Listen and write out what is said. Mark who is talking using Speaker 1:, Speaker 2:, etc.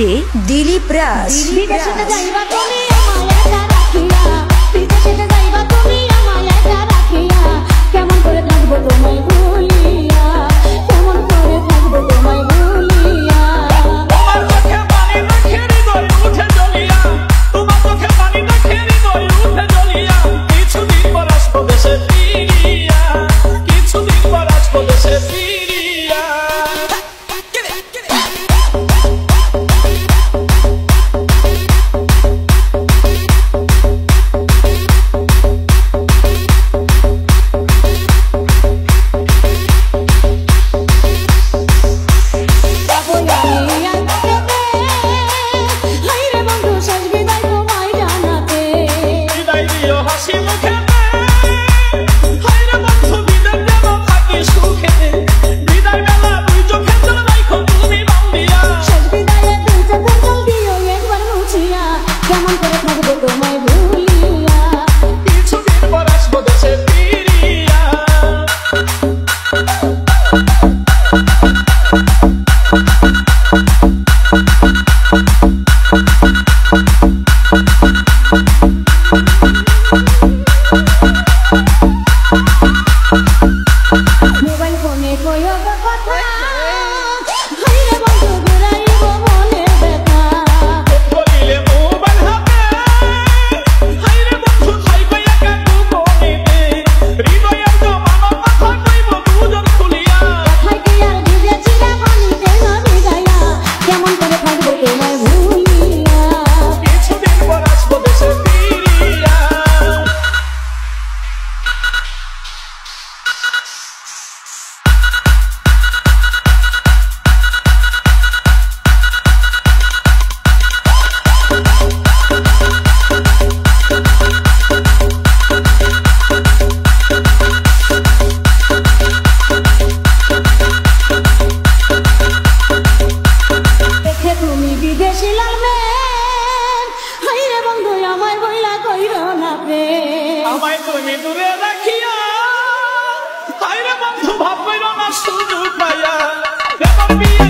Speaker 1: DJ Dilip রাজ।
Speaker 2: বিদেশে যাইবা তুমি আমায় একা রাখিয়া, বিদেশে যাইবা তুমি আমায় একা রাখিয়া, কেমন করে থাকবো তোমায় ভুলিয়া, কেমন করে থাকবো তোমায় ভুলিয়া।
Speaker 3: তোমার চোখে পানি দেখে হৃদয় উঠে জ্বলিয়া, তোমার চোখে পানি দেখে হৃদয় উঠে জ্বলিয়া, কিছুদিন পর আসবো দেশে ফিরিয়া, কিছুদিন পর আসবো দেশে ফিরিয়া।
Speaker 2: কেমন করে থাকবো তোমায় ভুলিয়া,
Speaker 3: কিছুদিন পর আসবো দেশে ফিরিয়া।
Speaker 2: মোবাইল ফোনে কইও কথা, হাইরে বন্ধু ঘুরাইব মনের ব্যথা,
Speaker 3: বলিলে মোবাইল হাতে, হাইরে বন্ধু থাইবা একা গোপনেতে, হৃদয়ের জমানো কথা কইব দুজন খুলিয়া।
Speaker 2: হাই কি আর ভিজেছিলা পানিতে না ভিজাইয়া, কেমন করে থাকবো তোমায় ভুলিয়া,
Speaker 3: কিছুদিন পর আসবো দেশে ফিরিয়া।
Speaker 2: দেখে তুমি বিদেশি লালবেন, হাইরে বন্ধু আমার বইলা কইরো না প্রেম,
Speaker 3: আমায় তুমি দূরে রাখিয়া, হায়রে বন্ধু ভাব কইরো না সুযোগ পাইয়া, এবার বিয়ে